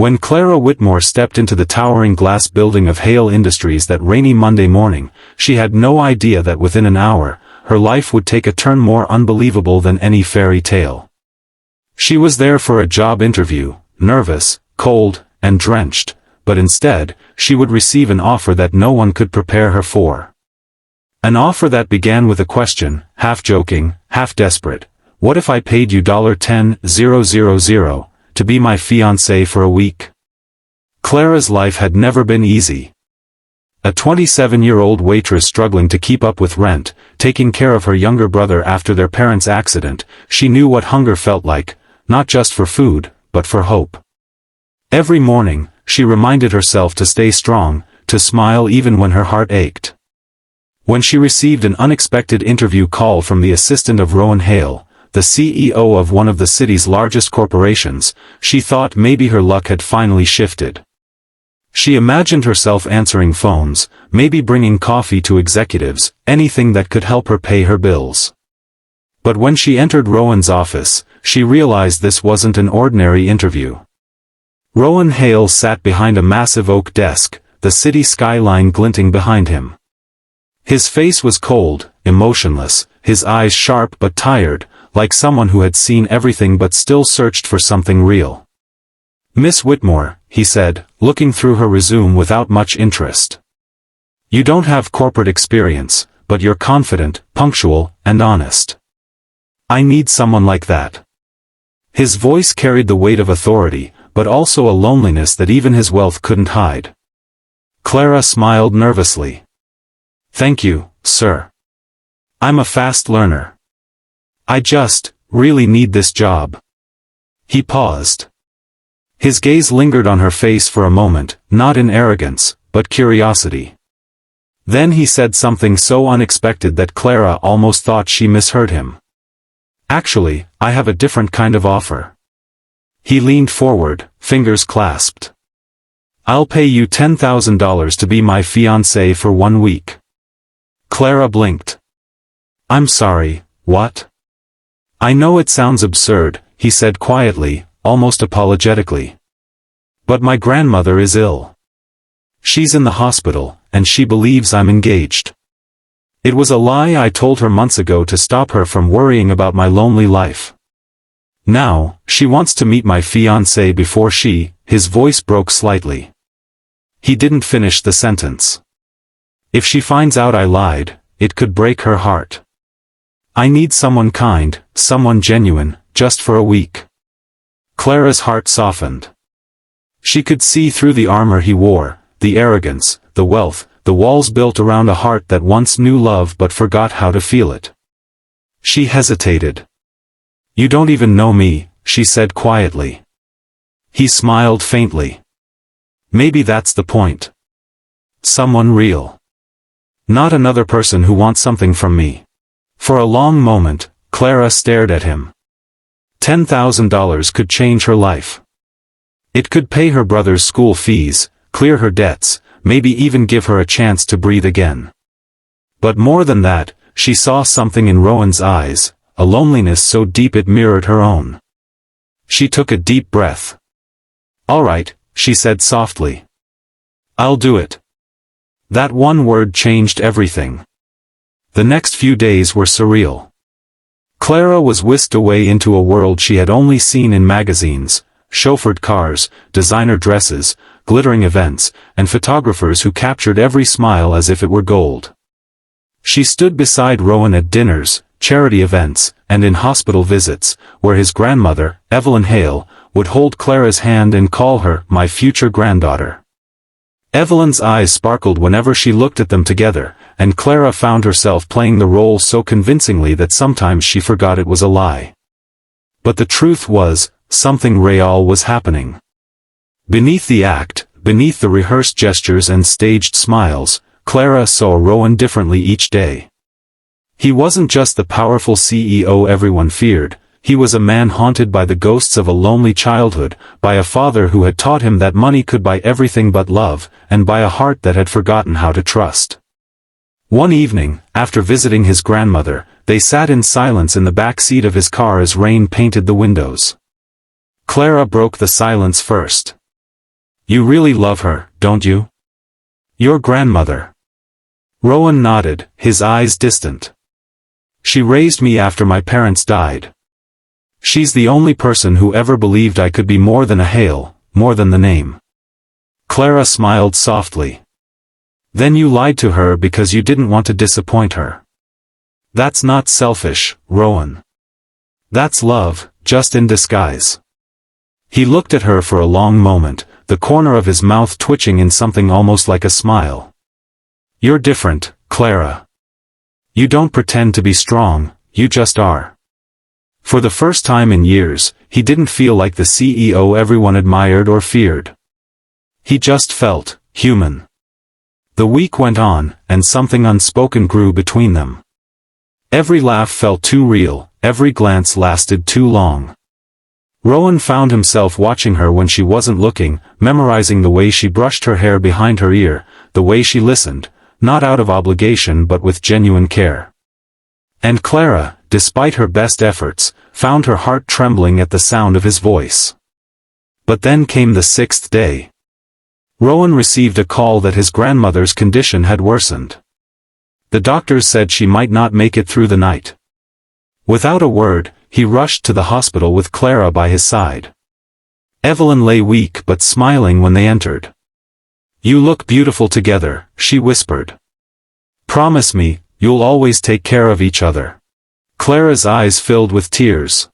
When Clara Whitmore stepped into the towering glass building of Hale Industries that rainy Monday morning, she had no idea that within an hour, her life would take a turn more unbelievable than any fairy tale. She was there for a job interview, nervous, cold, and drenched, but instead, she would receive an offer that no one could prepare her for. An offer that began with a question, half joking, half desperate. What if I paid you $10,000 to be my fiancé for a week? Clara's life had never been easy. A 27-year-old waitress struggling to keep up with rent, taking care of her younger brother after their parents' accident, she knew what hunger felt like, not just for food, but for hope. Every morning, she reminded herself to stay strong, to smile even when her heart ached. When she received an unexpected interview call from the assistant of Rowan Hale, the CEO of one of the city's largest corporations, she thought maybe her luck had finally shifted. She imagined herself answering phones, maybe bringing coffee to executives, anything that could help her pay her bills. But when she entered Rowan's office, she realized this wasn't an ordinary interview. Rowan Hale sat behind a massive oak desk, the city skyline glinting behind him. His face was cold, emotionless, his eyes sharp but tired, like someone who had seen everything but still searched for something real. "Miss Whitmore," he said, looking through her resume without much interest. "You don't have corporate experience, but you're confident, punctual, and honest. I need someone like that." His voice carried the weight of authority, but also a loneliness that even his wealth couldn't hide. Clara smiled nervously. "Thank you, sir. I'm a fast learner. I just, really need this job." He paused. His gaze lingered on her face for a moment, not in arrogance, but curiosity. Then he said something so unexpected that Clara almost thought she misheard him. "Actually, I have a different kind of offer." He leaned forward, fingers clasped. "I'll pay you $10,000 to be my fiancé for 1 week." Clara blinked. "I'm sorry, what?" "I know it sounds absurd," he said quietly, almost apologetically. "But my grandmother is ill. She's in the hospital, and she believes I'm engaged. It was a lie I told her months ago to stop her from worrying about my lonely life. Now, she wants to meet my fiancé before his voice broke slightly. He didn't finish the sentence. "If she finds out I lied, it could break her heart. I need someone kind, someone genuine, just for a week." Clara's heart softened. She could see through the armor he wore, the arrogance, the wealth, the walls built around a heart that once knew love but forgot how to feel it. She hesitated. "You don't even know me," she said quietly. He smiled faintly. "Maybe that's the point. Someone real. Not another person who wants something from me." For a long moment, Clara stared at him. $10,000 could change her life. It could pay her brother's school fees, clear her debts, maybe even give her a chance to breathe again. But more than that, she saw something in Rowan's eyes, a loneliness so deep it mirrored her own. She took a deep breath. "All right," she said softly. "I'll do it." That one word changed everything. The next few days were surreal. Clara was whisked away into a world she had only seen in magazines, chauffeured cars, designer dresses, glittering events, and photographers who captured every smile as if it were gold. She stood beside Rowan at dinners, charity events, and in hospital visits, where his grandmother, Evelyn Hale, would hold Clara's hand and call her "my future granddaughter." Evelyn's eyes sparkled whenever she looked at them together, and Clara found herself playing the role so convincingly that sometimes she forgot it was a lie. But the truth was, something real was happening. Beneath the act, beneath the rehearsed gestures and staged smiles, Clara saw Rowan differently each day. He wasn't just the powerful CEO everyone feared. He was a man haunted by the ghosts of a lonely childhood, by a father who had taught him that money could buy everything but love, and by a heart that had forgotten how to trust. One evening, after visiting his grandmother, they sat in silence in the back seat of his car as rain painted the windows. Clara broke the silence first. You really love her, don't you? Your grandmother. Rowan nodded, his eyes distant. She raised me after my parents died. She's the only person who ever believed I could be more than a Hale, more than the name. Clara smiled softly. Then you lied to her because you didn't want to disappoint her. That's not selfish, Rowan. That's love, just in disguise. He looked at her for a long moment, the corner of his mouth twitching in something almost like a smile. You're different, Clara. You don't pretend to be strong, you just are. For the first time in years, he didn't feel like the CEO everyone admired or feared. He just felt human. The week went on, and something unspoken grew between them. Every laugh felt too real, every glance lasted too long. Rowan found himself watching her when she wasn't looking, memorizing the way she brushed her hair behind her ear, the way she listened, not out of obligation but with genuine care. And Clara, despite her best efforts, found her heart trembling at the sound of his voice. But then came the 6th day. Rowan received a call that his grandmother's condition had worsened. The doctors said she might not make it through the night. Without a word, he rushed to the hospital with Clara by his side. Evelyn lay weak but smiling when they entered. You look beautiful together, she whispered. Promise me, you'll always take care of each other. Clara's eyes filled with tears.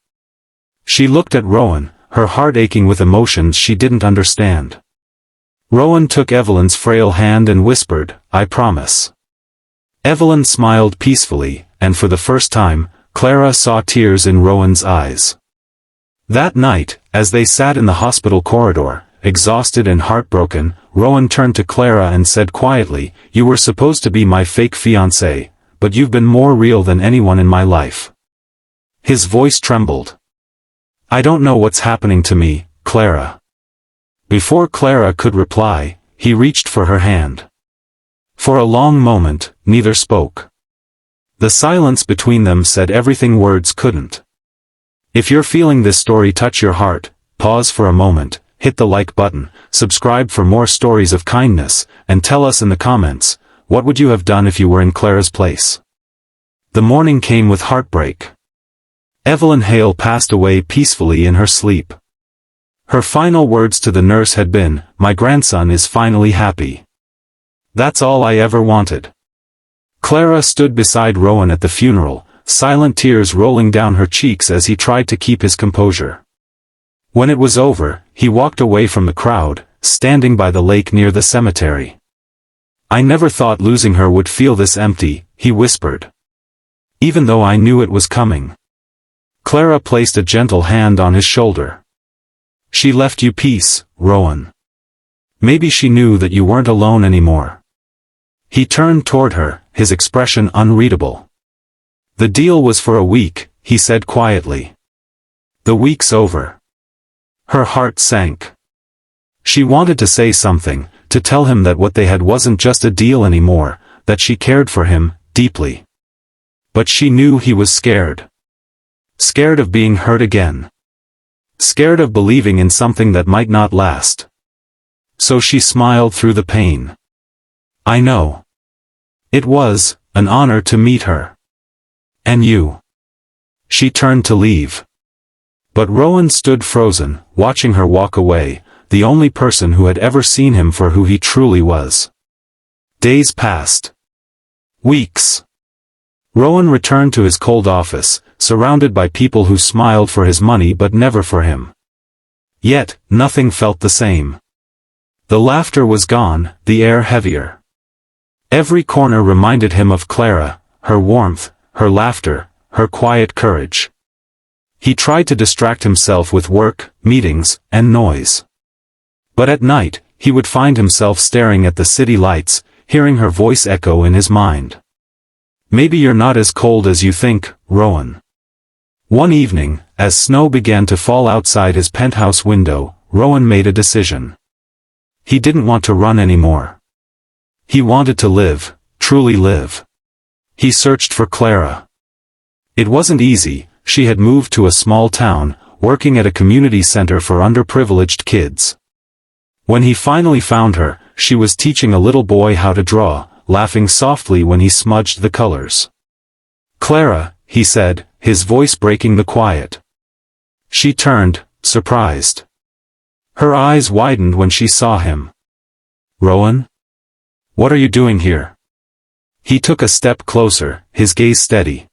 She looked at Rowan, her heart aching with emotions she didn't understand. Rowan took Evelyn's frail hand and whispered, I promise. Evelyn smiled peacefully, and for the first time, Clara saw tears in Rowan's eyes. That night, as they sat in the hospital corridor, exhausted and heartbroken, Rowan turned to Clara and said quietly, You were supposed to be my fake fiancée, but you've been more real than anyone in my life. His voice trembled. I don't know what's happening to me, Clara. Before Clara could reply, he reached for her hand. For a long moment, neither spoke. The silence between them said everything words couldn't. If you're feeling this story touch your heart, pause for a moment, hit the like button, subscribe for more stories of kindness, and tell us in the comments, what would you have done if you were in Clara's place? The morning came with heartbreak. Evelyn Hale passed away peacefully in her sleep. Her final words to the nurse had been, My grandson is finally happy. That's all I ever wanted. Clara stood beside Rowan at the funeral, silent tears rolling down her cheeks as he tried to keep his composure. When it was over, he walked away from the crowd, standing by the lake near the cemetery. I never thought losing her would feel this empty, he whispered. Even though I knew it was coming. Clara placed a gentle hand on his shoulder. She left you peace, Rowan. Maybe she knew that you weren't alone anymore. He turned toward her, his expression unreadable. The deal was for a week, he said quietly. The week's over. Her heart sank. She wanted to say something, to tell him that what they had wasn't just a deal anymore, that she cared for him, deeply. But she knew he was scared. Scared of being hurt again. Scared of believing in something that might not last. So she smiled through the pain. I know. It was an honor to meet her. And you. She turned to leave. But Rowan stood frozen, watching her walk away, the only person who had ever seen him for who he truly was. Days passed. Weeks. Rowan returned to his cold office, surrounded by people who smiled for his money but never for him. Yet, nothing felt the same. The laughter was gone, the air heavier. Every corner reminded him of Clara, her warmth, her laughter, her quiet courage. He tried to distract himself with work, meetings, and noise. But at night, he would find himself staring at the city lights, hearing her voice echo in his mind. Maybe you're not as cold as you think, Rowan. One evening, as snow began to fall outside his penthouse window, Rowan made a decision. He didn't want to run anymore. He wanted to live, truly live. He searched for Clara. It wasn't easy, she had moved to a small town, working at a community center for underprivileged kids. When he finally found her, she was teaching a little boy how to draw, laughing softly when he smudged the colors. "Clara," he said, his voice breaking the quiet. She turned, surprised. Her eyes widened when she saw him. "Rowan? What are you doing here?" He took a step closer, his gaze steady.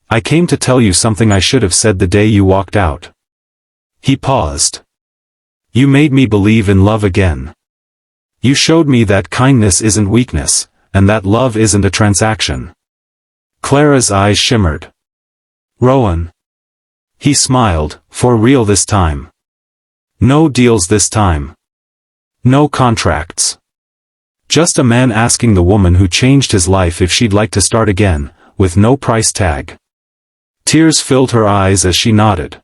"I came to tell you something I should have said the day you walked out." He paused. "You made me believe in love again. You showed me that kindness isn't weakness, and that love isn't a transaction." Clara's eyes shimmered. "Rowan." He smiled, "For real this time. No deals this time. No contracts. Just a man asking the woman who changed his life if she'd like to start again, with no price tag." Tears filled her eyes as she nodded.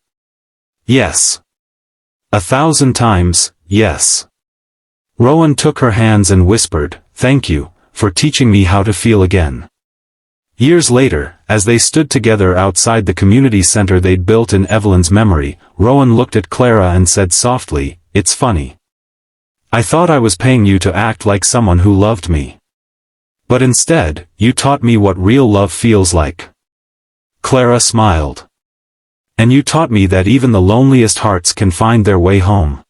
"Yes. 1,000 times, yes." Rowan took her hands and whispered, "Thank you, for teaching me how to feel again." Years later, as they stood together outside the community center they'd built in Evelyn's memory, Rowan looked at Clara and said softly, "It's funny. I thought I was paying you to act like someone who loved me. But instead, you taught me what real love feels like." Clara smiled. "And you taught me that even the loneliest hearts can find their way home."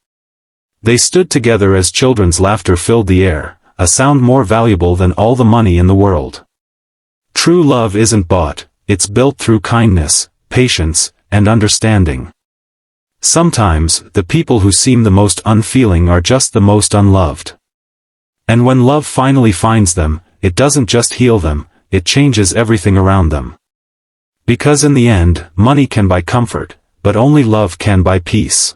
They stood together as children's laughter filled the air, a sound more valuable than all the money in the world. True love isn't bought, it's built through kindness, patience, and understanding. Sometimes, the people who seem the most unfeeling are just the most unloved. And when love finally finds them, it doesn't just heal them, it changes everything around them. Because in the end, money can buy comfort, but only love can buy peace.